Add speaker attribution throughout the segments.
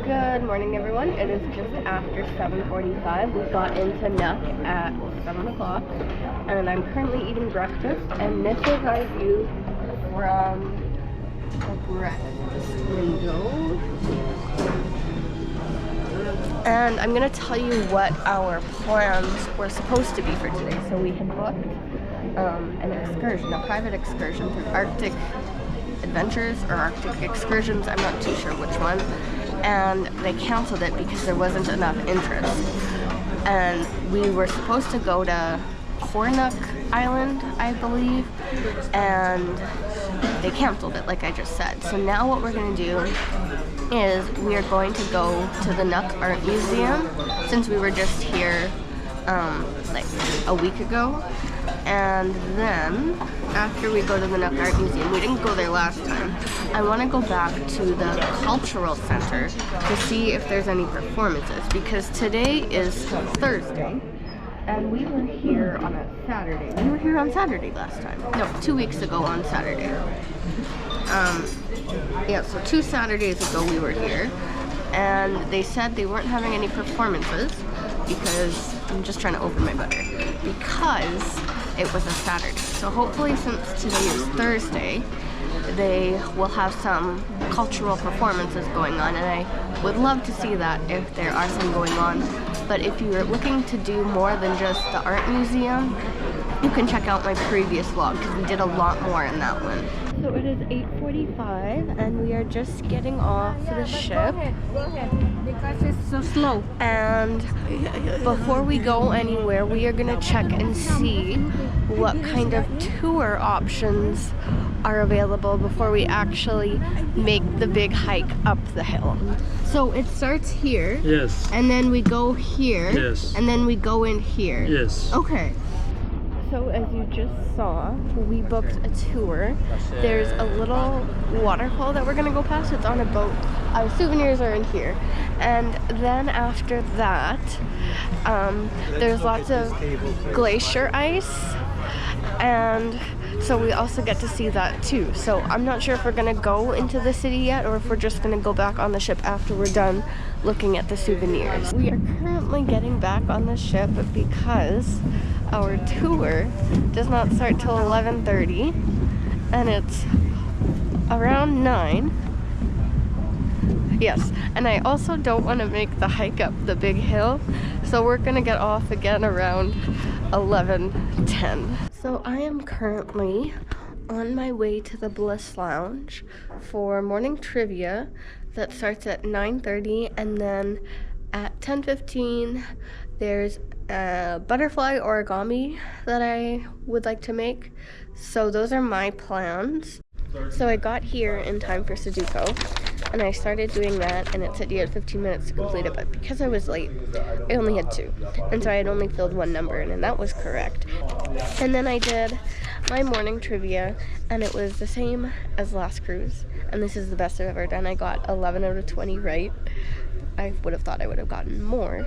Speaker 1: Good morning, everyone. It is just after 7:45. We got into Nuuk at 7 o'clock, and I'm currently eating breakfast, and this is our view from the breakfast window. And I'm going to tell you what our plans were supposed to be for today. So we had booked an excursion, a private excursion through Arctic Adventures or Arctic Excursions, I'm not too sure which one, and they canceled it because there wasn't enough interest. And we were supposed to go to Nuuk Island, I believe, and they canceled it like I just said. So now what we're going to do is we are going to go to the Nuuk Art Museum, since we were just here like a week ago. And then after we go to the Nuuk Art Museum, we didn't go there last time, I want to go back to the cultural center to see if there's any performances, because today is Thursday and we were here on a Saturday. We were here on Saturday last time. No, 2 weeks ago on Saturday. Yeah, so 2 Saturdays ago we were here, and they said they weren't having any performances because, I'm just trying to open my butter, because it was a Saturday. So hopefully, since today is Thursday, they will have some cultural performances going on, and I would love to see that if there are some going on. But if you are looking to do more than just the art museum, you can check out my previous vlog because we did a lot more in that one. So it is 8:45 and we are just getting off the ship.
Speaker 2: Go ahead, because it's so slow.
Speaker 1: And before we go anywhere, we are going to check and see what kind of tour options are available before we actually make the big hike up the hill. So it starts here.
Speaker 3: Yes.
Speaker 1: And then we go here.
Speaker 3: Yes.
Speaker 1: And then we go in here.
Speaker 3: Yes.
Speaker 1: Okay. So as you just saw, we booked a tour. There's a little waterfall that we're gonna go past. It's on a boat. Our souvenirs are in here. And then after that, there's lots of glacier ice. And so we also get to see that too. So I'm not sure if we're gonna go into the city yet or if we're just gonna go back on the ship after we're done looking at the souvenirs. We are currently getting back on the ship because our tour does not start till 11:30 and it's around 9. Yes, and I also don't want to make the hike up the big hill, so we're gonna get off again around 11:10. So I am currently on my way to the Bliss Lounge for morning trivia that starts at 9:30, and then at 10:15 there's a butterfly origami that I would like to make. So those are my plans. So I got here in time for Sudoku, and I started doing that, and it said you had 15 minutes to complete it, but because I was late, I only had 2, and so I had only filled 1 number in, and that was correct. And then I did my morning trivia, and it was the same as last cruise, and this is the best I've ever done. I got 11 out of 20 right. I would have thought I would have gotten more,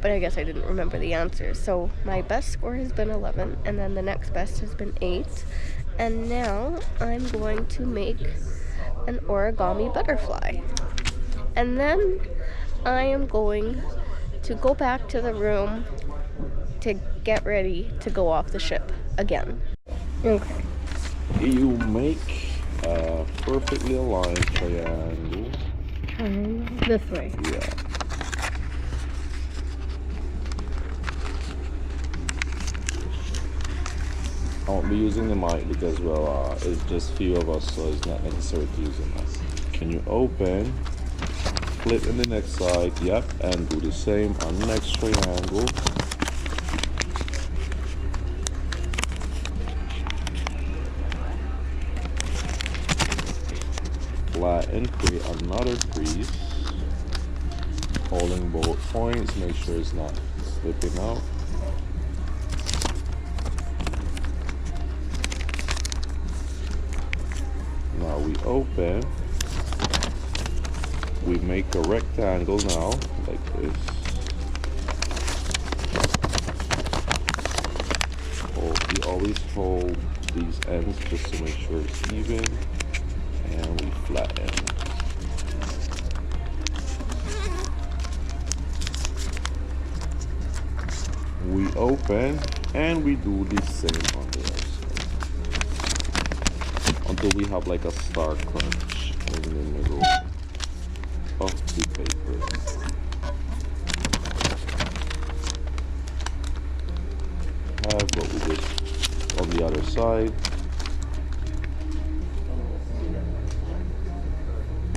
Speaker 1: but I guess I didn't remember the answers. So my best score has been 11, and then the next best has been 8. And now I'm going to make an origami butterfly. And then I am going to go back to the room to get ready to go off the ship again. Okay.
Speaker 3: You make a perfectly aligned triangle.
Speaker 1: This way.
Speaker 3: Yeah. I won't be using the mic because, well, it's just few of us, so it's not necessary to use the mic. Can you open, flip in the next side, yep, and do the same on the next triangle. Flatten, create another crease, holding both points, make sure it's not slipping out. Now we open, we make a rectangle now, like this. You always hold these ends just to make sure it's even, and we flatten. we open and we do the same on the other side until we have like a star crunch in the middle of the paper. Have what we did on the other side.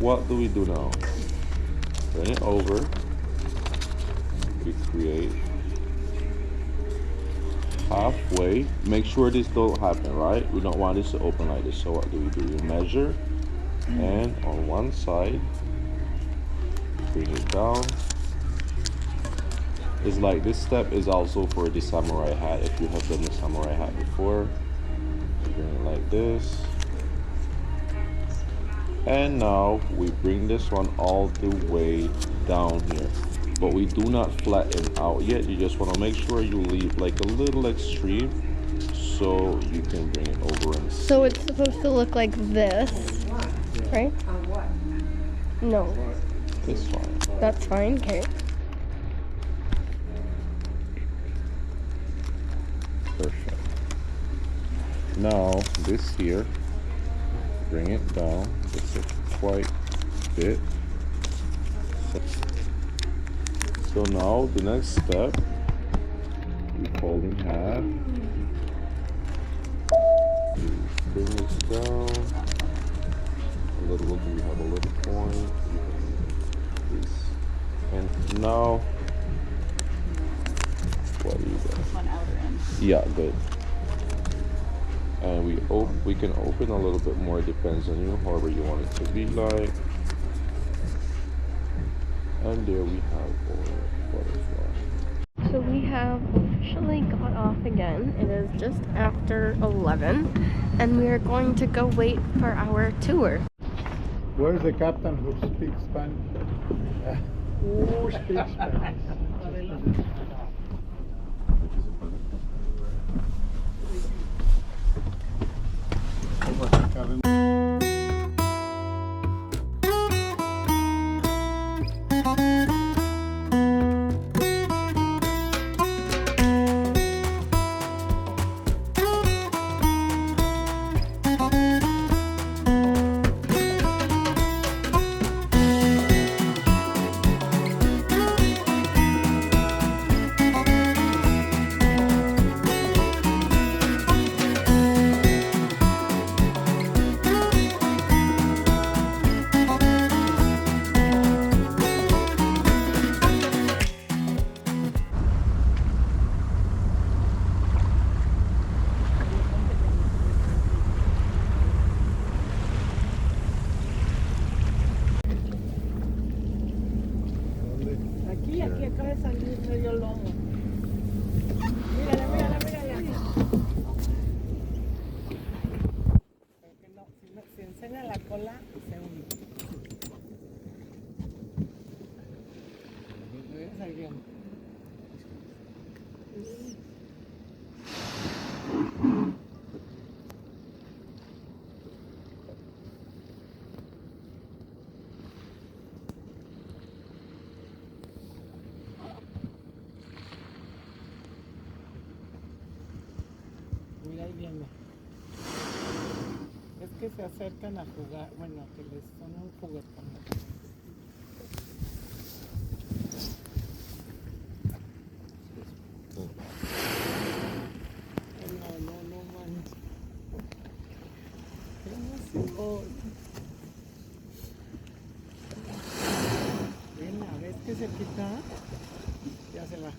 Speaker 3: What do we do now? Turn it over. We create halfway. Make sure this don't happen, right? We don't want this to open like this. So what do? We measure, and on one side, bring it down. It's like this step is also for the samurai hat. If you have done the samurai hat before, bring it like this. And now we bring this one all the way down here, but we do not flatten out yet. You just want to make sure you leave like a little extreme so you can bring it over and see.
Speaker 1: So it's supposed to look like this, right? No.
Speaker 3: It's fine.
Speaker 1: That's fine, okay.
Speaker 3: Perfect. Now this here, bring it down just a quite bit. So now the next step, we fold in half. We bring this down a little bit. We have a little point. This. And now, what do you got?
Speaker 2: One outer end.
Speaker 3: Yeah, good. And we can open a little bit more. It depends on you, however you want it to be like. And there we have our butterfly.
Speaker 1: So we have officially got off again. It is just after 11, and we are going to go wait for our tour.
Speaker 4: Where's the captain who speaks Spanish? Who speaks Spanish?
Speaker 2: Aquí acaba de salir medio lomo. Mírala, mírala, mírala. Porque no, si enseña la cola, se hunde. Saliendo. Mira, ahí viene. Es que se acercan a jugar, bueno, que les son un juguetón. No manches. Qué emoción. Venga, ¿ves que se quita? Ya se va.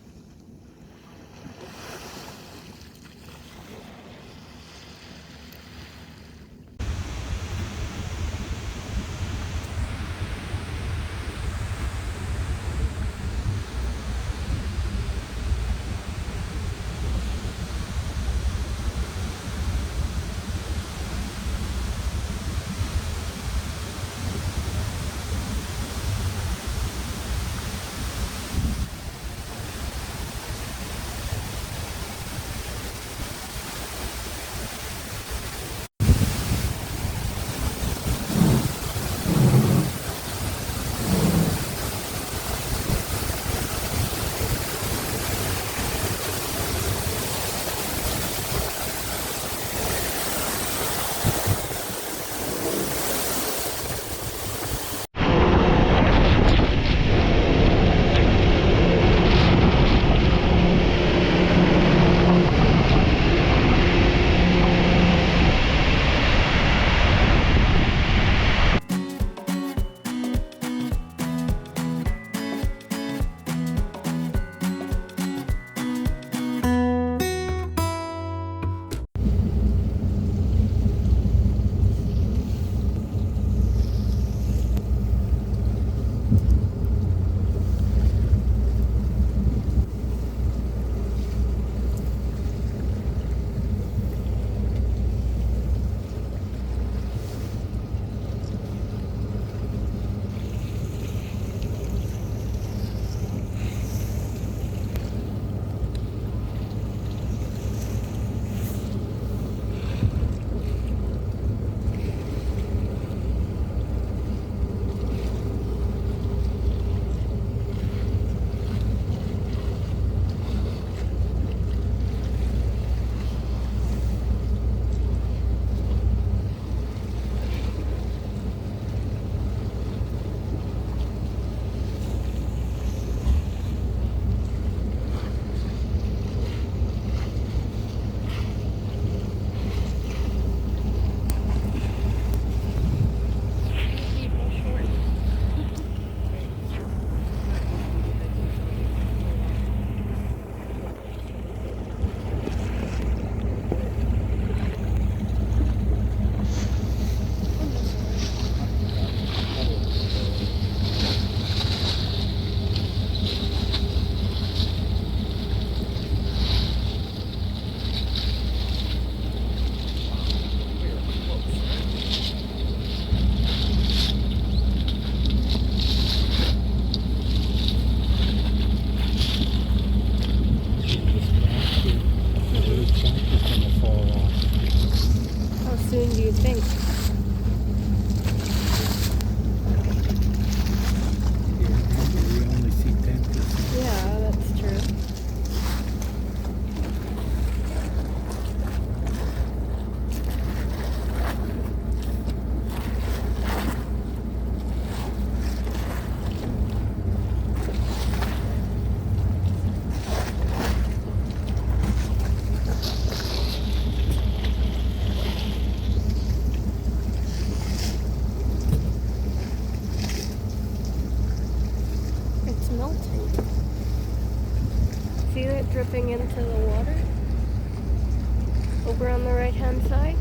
Speaker 1: melting. See it dripping into the water? Over on the right-hand side?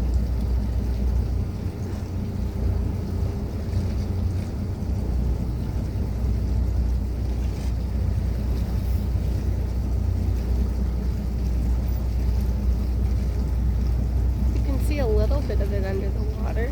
Speaker 1: You can see a little bit of it under the water.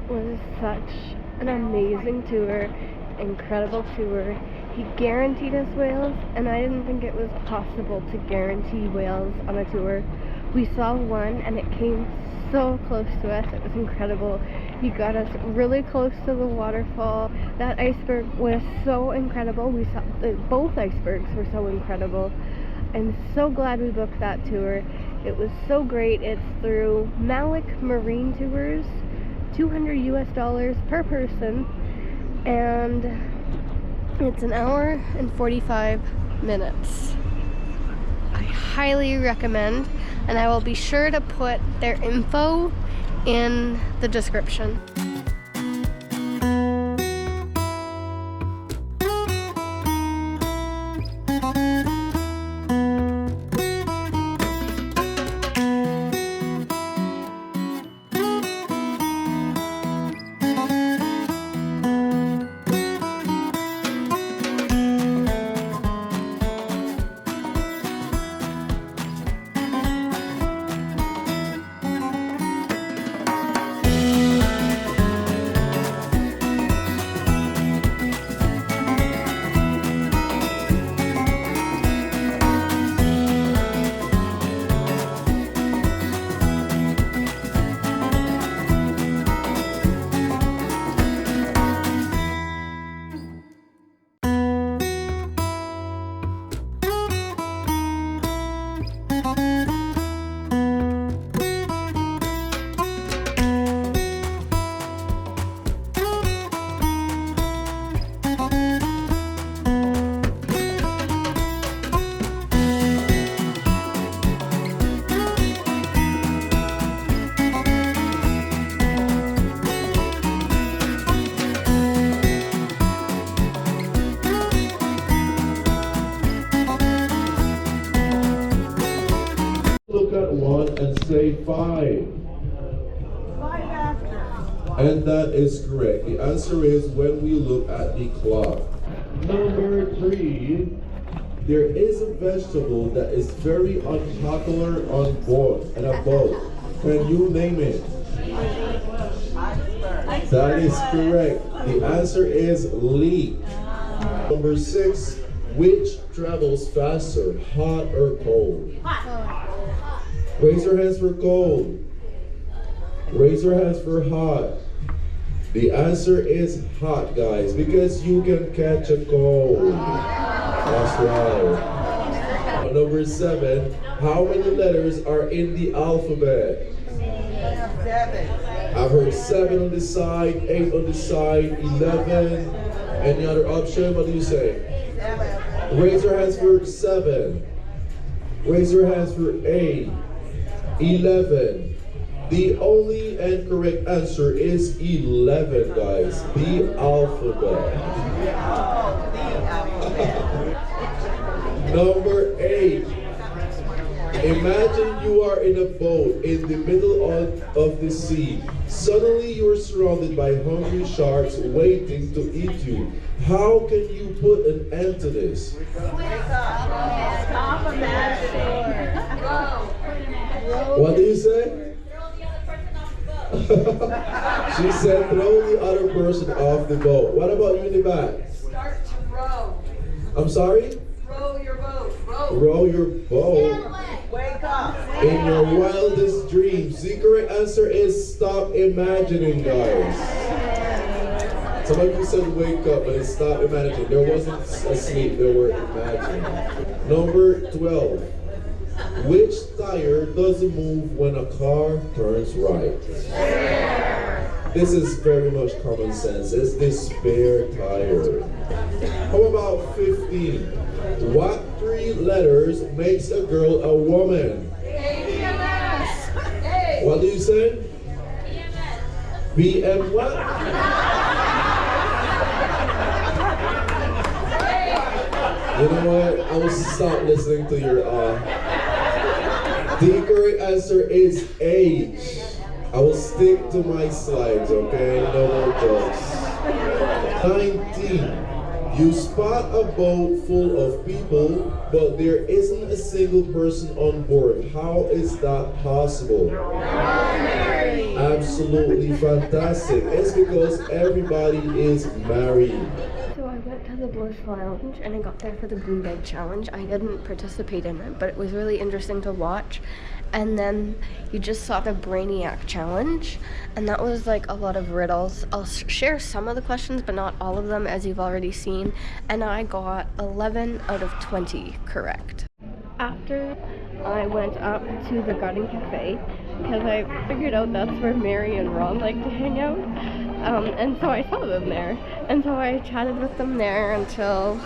Speaker 1: Was such an amazing tour, incredible tour. He guaranteed us whales, and I didn't think it was possible to guarantee whales on a tour. We saw one, and it came so close to us. It was incredible. He got us really close to the waterfall. That iceberg was so incredible. We saw both icebergs were so incredible. I'm so glad we booked that tour. It was so great. It's through Malik Marine Tours. $200 per person, and it's an hour and 45 minutes. I highly recommend, and I will be sure to put their info in the description.
Speaker 3: And say 5.
Speaker 2: 5 after.
Speaker 3: And that is correct. The answer is when we look at the clock. Number 3, there is a vegetable that is very unpopular on board and a boat. Can you name it? That is correct. The answer is leek. Number 6, which travels faster, hot or cold? Raise your hands for cold. Raise your hands for hot. The answer is hot, guys, because you can catch a cold. That's right. Number 7, how many letters are in the alphabet?
Speaker 2: 7.
Speaker 3: I've heard 7 on this side, 8 on this side, 11. Any other option? What do you say?
Speaker 2: 7.
Speaker 3: Raise your hands for 7. Raise your hands for 8. 11. The only and correct answer is 11, guys. The alphabet. Number 8. Imagine you are in a boat in the middle of the sea. Suddenly you are surrounded by hungry sharks waiting to eat you. How can you put an end to this?
Speaker 2: Stop imagining.
Speaker 3: What do you say? She said throw the other person off the boat. What about you in the back?
Speaker 2: Start to row.
Speaker 3: I'm sorry?
Speaker 2: Row your boat. Row.
Speaker 3: Row your boat.
Speaker 2: Wake up.
Speaker 3: In your wildest dreams. The correct answer is stop imagining, guys. Some of you said wake up, but it's stop imagining. There wasn't asleep, they were imagining. Number 12. Which tire doesn't move when a car turns right? This is very much common sense. It's the spare tire. How about 15? What 3 letters makes a girl a woman?
Speaker 2: ABMS.
Speaker 3: What do you say? BM what? You know what? I will stop listening to your The correct answer is H. I will stick to my slides, okay? No more jokes. 19. You spot a boat full of people, but there isn't a single person on board. How is that possible? Absolutely fantastic. It's because everybody is married.
Speaker 1: So I went to the Bush Lounge and I got there for the Beanbag Challenge. I didn't participate in it, but it was really interesting to watch. And then you just saw the Brainiac Challenge, and that was like a lot of riddles. I'll share some of the questions, but not all of them, as you've already seen. And I got 11 out of 20 correct. After I went up to the Garden Cafe, because I figured out that's where Mary and Ron like to hang out. And so I saw them there. And so I chatted with them there until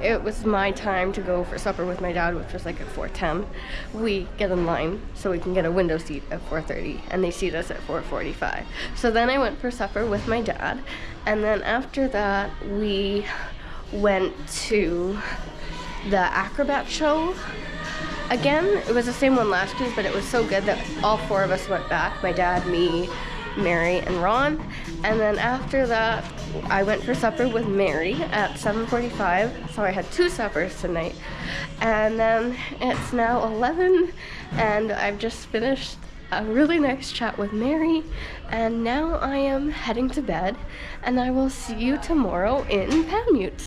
Speaker 1: it was my time to go for supper with my dad, which was like at 4:10. We get in line so we can get a window seat at 4:30, and they seat us at 4:45. So then I went for supper with my dad, and then after that we went to the acrobat show again. It was the same one last year, but it was so good that all 4 of us went back. My dad, me, Mary, and Ron. And then after that, I went for supper with Mary at 7:45. So I had 2 suppers tonight. And then it's now 11, and I've just finished a really nice chat with Mary. And now I am heading to bed, and I will see you tomorrow in Paamiut.